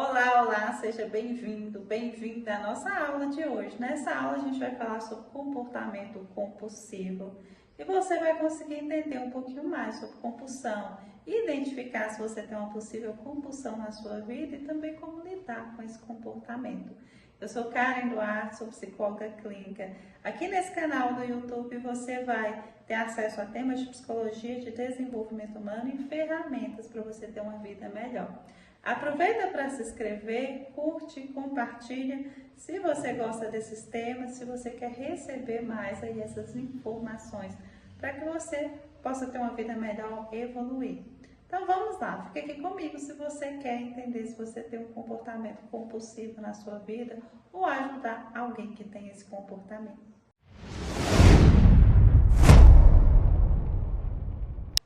Olá, olá, seja bem-vindo, bem-vinda à nossa aula de hoje. Nessa aula a gente vai falar sobre comportamento compulsivo e você vai conseguir entender um pouquinho mais sobre compulsão e identificar se você tem uma possível compulsão na sua vida e também como lidar com esse comportamento. Eu sou Karen Duarte, sou psicóloga clínica. Aqui nesse canal do YouTube você vai ter acesso a temas de psicologia, de desenvolvimento humano e ferramentas para você ter uma vida melhor. Aproveita para se inscrever, curte, compartilha, se você gosta desses temas, se você quer receber mais aí essas informações, para que você possa ter uma vida melhor, evoluir. Então vamos lá, fica aqui comigo se você quer entender se você tem um comportamento compulsivo na sua vida ou ajudar alguém que tem esse comportamento.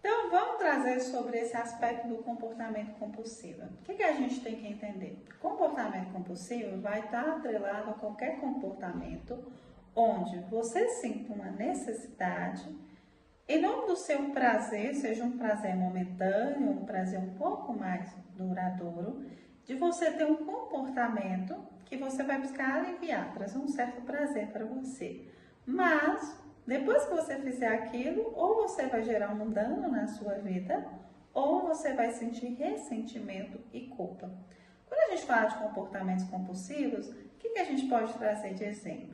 Então, vamos trazer sobre esse aspecto do comportamento compulsivo. O que a gente tem que entender? Comportamento compulsivo vai estar atrelado a qualquer comportamento onde você sinta uma necessidade, em nome do seu prazer, seja um prazer momentâneo, um prazer um pouco mais duradouro, de você ter um comportamento que você vai buscar aliviar, trazer um certo prazer para você. Mas depois que você fizer aquilo, ou você vai gerar um dano na sua vida, ou você vai sentir ressentimento e culpa. Quando a gente fala de comportamentos compulsivos, o que a gente pode trazer de exemplo?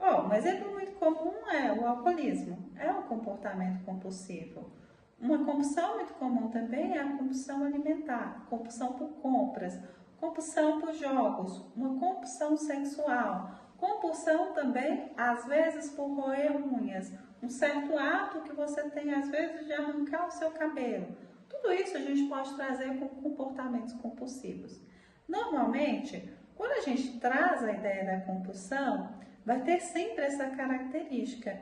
Um exemplo muito comum é o alcoolismo, é um comportamento compulsivo. Uma compulsão muito comum também é a compulsão alimentar, compulsão por compras, compulsão por jogos, uma compulsão sexual, compulsão também, às vezes, por roer unhas, um certo ato que você tem, às vezes, de arrancar o seu cabelo. Tudo isso a gente pode trazer como comportamentos compulsivos. Normalmente, quando a gente traz a ideia da compulsão, vai ter sempre essa característica.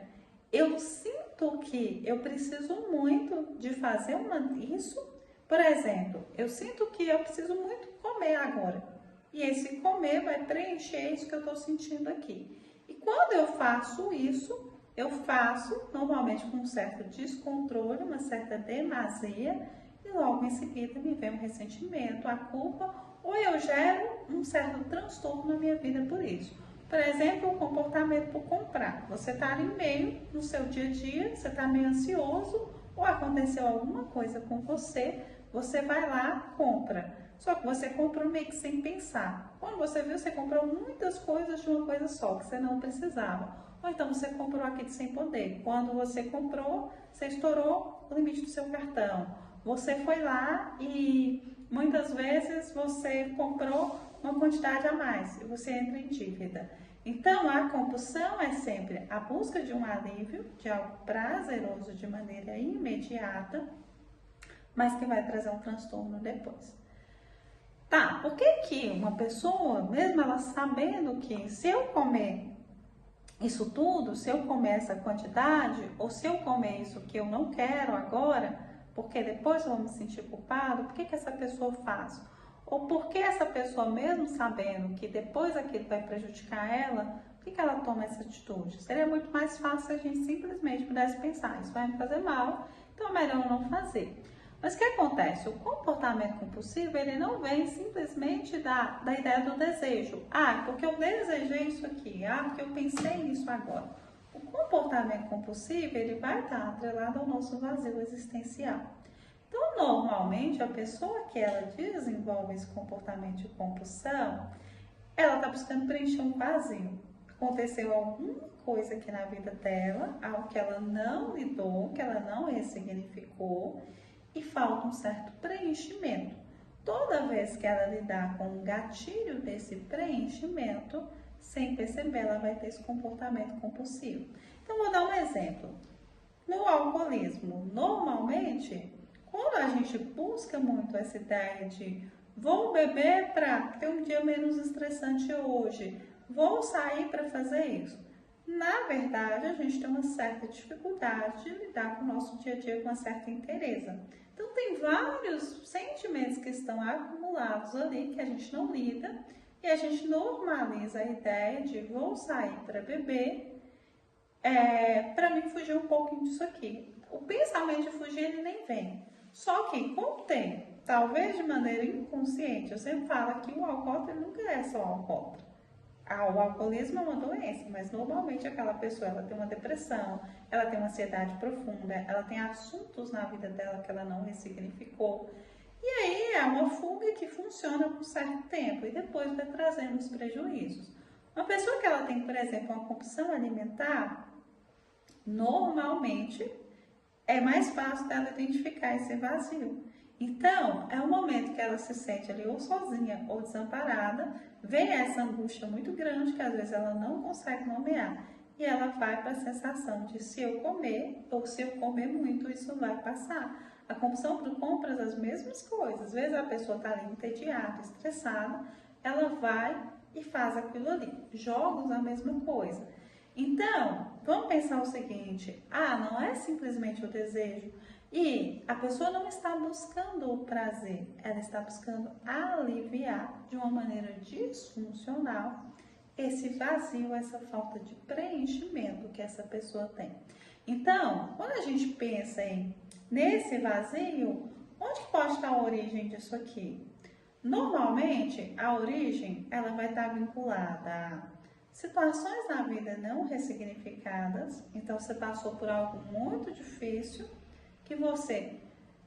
Eu sinto que eu preciso muito de fazer isso. Por exemplo, eu sinto que eu preciso muito comer agora. E esse comer vai preencher isso que eu estou sentindo aqui. E quando eu faço isso, eu faço normalmente com um certo descontrole, uma certa demasia, e logo em seguida me vem um ressentimento, a culpa, ou eu gero um certo transtorno na minha vida por isso. Por exemplo, o comportamento por comprar. Você está ali meio no seu dia a dia, você está meio ansioso, ou aconteceu alguma coisa com você, você vai lá, compra. Só que você comprou meio que sem pensar. Quando você viu, você comprou muitas coisas de uma coisa só, que você não precisava. Ou então você comprou aquilo sem poder. Quando você comprou, você estourou o limite do seu cartão. Você foi lá e muitas vezes você comprou uma quantidade a mais e você entra em dívida. Então, a compulsão é sempre a busca de um alívio, de algo prazeroso de maneira imediata, mas que vai trazer um transtorno depois. Tá, por que que uma pessoa, mesmo ela sabendo que se eu comer isso tudo, se eu comer essa quantidade, ou se eu comer isso que eu não quero agora, porque depois eu vou me sentir culpado, por que que essa pessoa faz? Ou por que essa pessoa, mesmo sabendo que depois aquilo vai prejudicar ela, por que ela toma essa atitude? Seria muito mais fácil se a gente simplesmente pudesse pensar, isso vai me fazer mal, então é melhor eu não fazer. Mas o que acontece? O comportamento compulsivo, ele não vem simplesmente da ideia do desejo. Porque eu desejei isso aqui. Porque eu pensei nisso agora. O comportamento compulsivo, ele vai estar atrelado ao nosso vazio existencial. Então, normalmente, a pessoa que ela desenvolve esse comportamento de compulsão, ela está buscando preencher um vazio. Aconteceu alguma coisa aqui na vida dela, algo que ela não lidou, que ela não ressignificou, e falta um certo preenchimento. Toda vez que ela lidar com o gatilho desse preenchimento, sem perceber, ela vai ter esse comportamento compulsivo. Então, vou dar um exemplo. No alcoolismo, normalmente, quando a gente busca muito essa ideia de vou beber para ter um dia menos estressante hoje, vou sair para fazer isso. Na verdade, a gente tem uma certa dificuldade de lidar com o nosso dia a dia com uma certa inteireza. Então, tem vários sentimentos que estão acumulados ali que a gente não lida e a gente normaliza a ideia de vou sair para beber para mim fugir um pouquinho disso aqui. O pensamento de fugir, ele nem vem. Só que, com o tempo, talvez de maneira inconsciente. Eu sempre falo que o alcoólatra nunca é só alcoólatra. O alcoolismo é uma doença, mas normalmente aquela pessoa ela tem uma depressão, ela tem uma ansiedade profunda, ela tem assuntos na vida dela que ela não ressignificou. E aí é uma fuga que funciona por certo tempo e depois vai trazendo os prejuízos. Uma pessoa que ela tem, por exemplo, uma compulsão alimentar, normalmente é mais fácil dela identificar esse vazio. Então, é um momento que ela se sente ali ou sozinha ou desamparada, vem essa angústia muito grande que às vezes ela não consegue nomear. E ela vai para a sensação de se eu comer ou se eu comer muito, isso vai passar. A compulsão por compras, as mesmas coisas. Às vezes a pessoa está ali entediada, estressada, ela vai e faz aquilo ali. Jogos, a mesma coisa. Então, vamos pensar o seguinte, não é simplesmente o desejo. E a pessoa não está buscando o prazer, ela está buscando aliviar de uma maneira disfuncional esse vazio, essa falta de preenchimento que essa pessoa tem. Então, quando a gente pensa nesse vazio, onde pode estar a origem disso aqui? Normalmente, a origem ela vai estar vinculada a situações na vida não ressignificadas. Então, você passou por algo muito difícil que você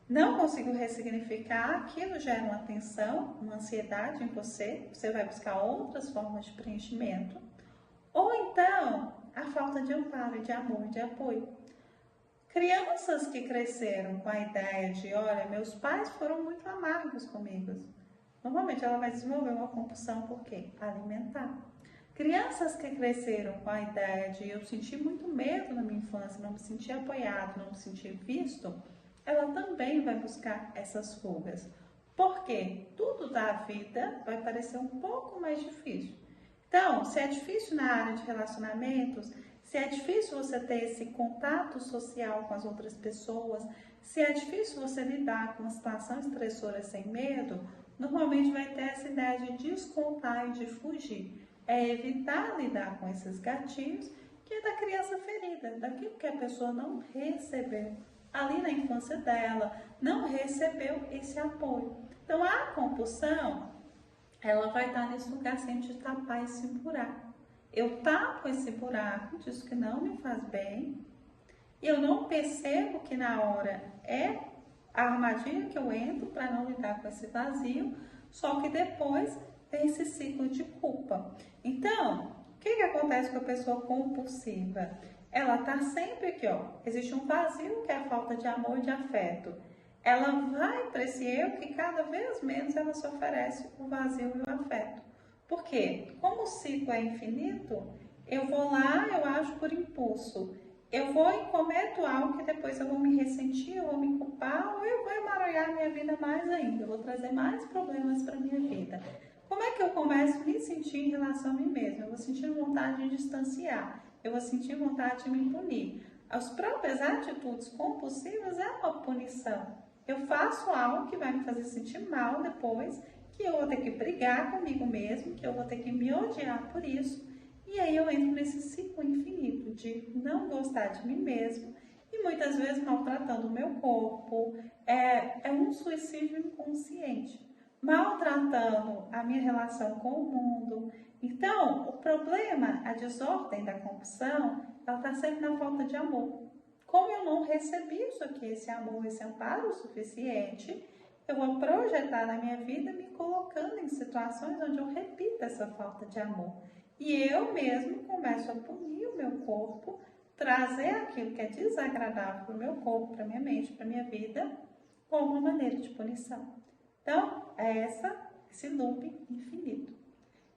não conseguiu ressignificar, aquilo gera uma tensão, uma ansiedade em você, você vai buscar outras formas de preenchimento, ou então a falta de amparo, de amor, de apoio. Crianças que cresceram com a ideia de, olha, meus pais foram muito amargos comigo, normalmente ela vai desenvolver uma compulsão por quê? Alimentar. Crianças que cresceram com a ideia de eu senti muito medo na minha infância, não me senti apoiado, não me senti visto, ela também vai buscar essas fugas. Porque tudo da vida vai parecer um pouco mais difícil. Então, se é difícil na área de relacionamentos, se é difícil você ter esse contato social com as outras pessoas, se é difícil você lidar com uma situação estressora sem medo, normalmente vai ter essa ideia de descontar e de fugir. É evitar lidar com esses gatilhos que é da criança ferida, daquilo que a pessoa não recebeu ali na infância dela, não recebeu esse apoio. Então, a compulsão, ela vai estar nesse lugar sempre de tapar esse buraco. Eu tapo esse buraco disso que não me faz bem, eu não percebo que na hora é a armadilha que eu entro para não lidar com esse vazio, só que depois tem esse ciclo de culpa. Então, o que acontece com a pessoa compulsiva? Ela está sempre aqui, existe um vazio que é a falta de amor e de afeto. Ela vai para esse eu que cada vez menos ela se oferece o vazio e o afeto. Por quê? Como o ciclo é infinito, eu vou lá, eu ajo por impulso. Eu vou e cometo algo que depois eu vou me ressentir, eu vou me culpar, ou eu vou emaranhar minha vida mais ainda, eu vou trazer mais problemas para minha vida. Como é que eu começo a me sentir em relação a mim mesma? Eu vou sentir vontade de distanciar, eu vou sentir vontade de me punir. As próprias atitudes compulsivas é uma punição. Eu faço algo que vai me fazer sentir mal depois, que eu vou ter que brigar comigo mesmo, que eu vou ter que me odiar por isso. E aí eu entro nesse ciclo infinito de não gostar de mim mesmo e muitas vezes maltratando o meu corpo. É um suicídio inconsciente, maltratando a minha relação com o mundo. Então, o problema, a desordem da compulsão, ela está sempre na falta de amor. Como eu não recebi isso aqui, esse amor, esse amparo suficiente, eu vou projetar na minha vida me colocando em situações onde eu repito essa falta de amor. E eu mesmo começo a punir o meu corpo, trazer aquilo que é desagradável para o meu corpo, para a minha mente, para a minha vida, como uma maneira de punição. Então, é esse loop infinito.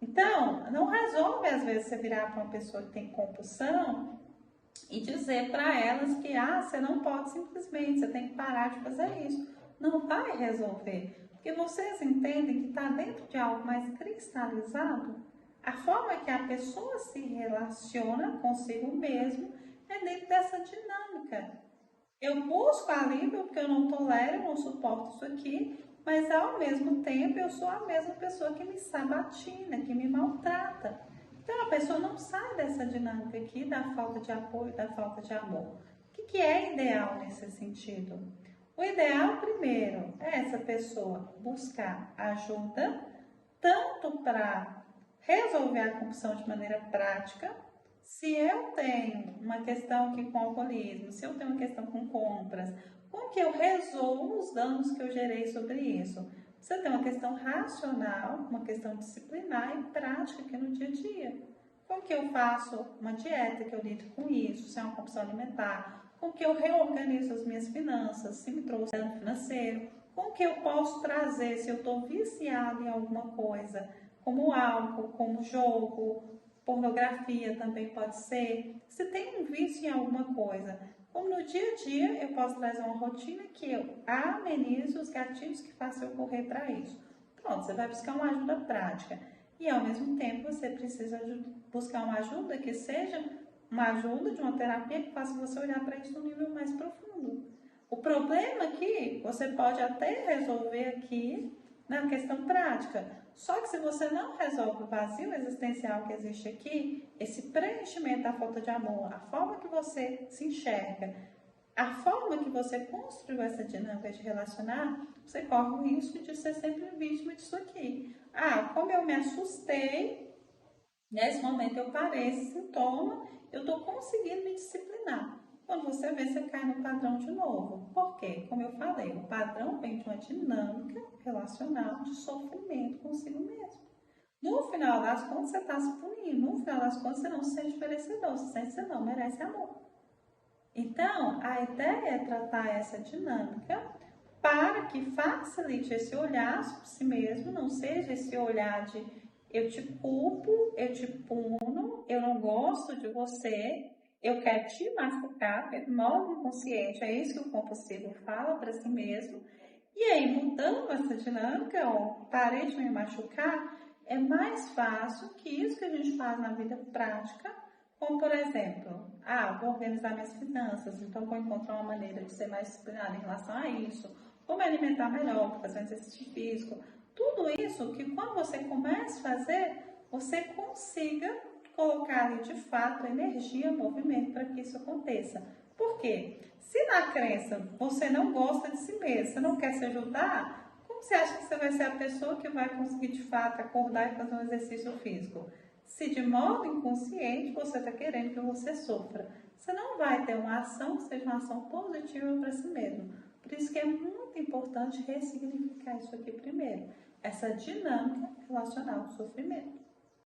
Então, não resolve às vezes você virar para uma pessoa que tem compulsão e dizer para elas que você não pode simplesmente, você tem que parar de fazer isso. Não vai resolver, porque vocês entendem que está dentro de algo mais cristalizado. A forma que a pessoa se relaciona consigo mesmo é dentro dessa dinâmica. Eu busco alívio porque eu não tolero, eu não suporto isso aqui, mas ao mesmo tempo eu sou a mesma pessoa que me sabatina, que me maltrata. Então a pessoa não sai dessa dinâmica aqui da falta de apoio, da falta de amor. O que é ideal nesse sentido? O ideal, primeiro, é essa pessoa buscar ajuda, tanto para resolver a compulsão de maneira prática. Se eu tenho uma questão aqui com alcoolismo, se eu tenho uma questão com compras, como que eu resolvo os danos que eu gerei sobre isso? Você tem uma questão racional, uma questão disciplinar e prática aqui no dia a dia. Como que eu faço uma dieta que eu lido com isso, se é uma compulsão alimentar? Como que eu reorganizo as minhas finanças, se me trouxe dano financeiro? Como que eu posso trazer, se eu estou viciado em alguma coisa, como álcool, como jogo, pornografia também pode ser. Se tem um vício em alguma coisa, como no dia a dia eu posso trazer uma rotina que eu amenize os gatilhos que façam eu correr para isso. Pronto, você vai buscar uma ajuda prática. E ao mesmo tempo você precisa buscar uma ajuda que seja uma ajuda de uma terapia que faça você olhar para isso num nível mais profundo. O problema aqui, você pode até resolver aqui na questão prática. Só que se você não resolve o vazio existencial que existe aqui, esse preenchimento da falta de amor, a forma que você se enxerga, a forma que você construiu essa dinâmica de relacionar, você corre o risco de ser sempre vítima disso aqui. Ah, como eu me assustei, nesse momento eu parei esse sintoma, eu estou conseguindo me disciplinar. Quando você vê, você cai no padrão de novo. Por quê? Como eu falei, o padrão vem de uma dinâmica relacional de sofrimento consigo mesmo. No final das contas, você está se punindo. No final das contas, você não se sente merecedor. Você sente que você não merece amor. Então, a ideia é tratar essa dinâmica para que facilite esse olhar sobre si mesmo, não seja esse olhar de eu te culpo, eu te puno, eu não gosto de você, eu quero te machucar, de modo inconsciente, é isso que o compulsivo fala para si mesmo. E aí, mudando essa dinâmica, ó, parei de me machucar, é mais fácil que isso que a gente faz na vida prática, como por exemplo, vou organizar minhas finanças, então vou encontrar uma maneira de ser mais disciplinada em relação a isso, vou me alimentar melhor, vou fazer um exercício físico, tudo isso que quando você começa a fazer, você consiga colocar ali de fato energia, movimento para que isso aconteça. Por quê? Se na crença você não gosta de si mesmo, você não quer se ajudar, como você acha que você vai ser a pessoa que vai conseguir de fato acordar e fazer um exercício físico? Se de modo inconsciente você está querendo que você sofra, você não vai ter uma ação que seja uma ação positiva para si mesmo. Por isso que é muito importante ressignificar isso aqui primeiro, essa dinâmica relacional ao sofrimento.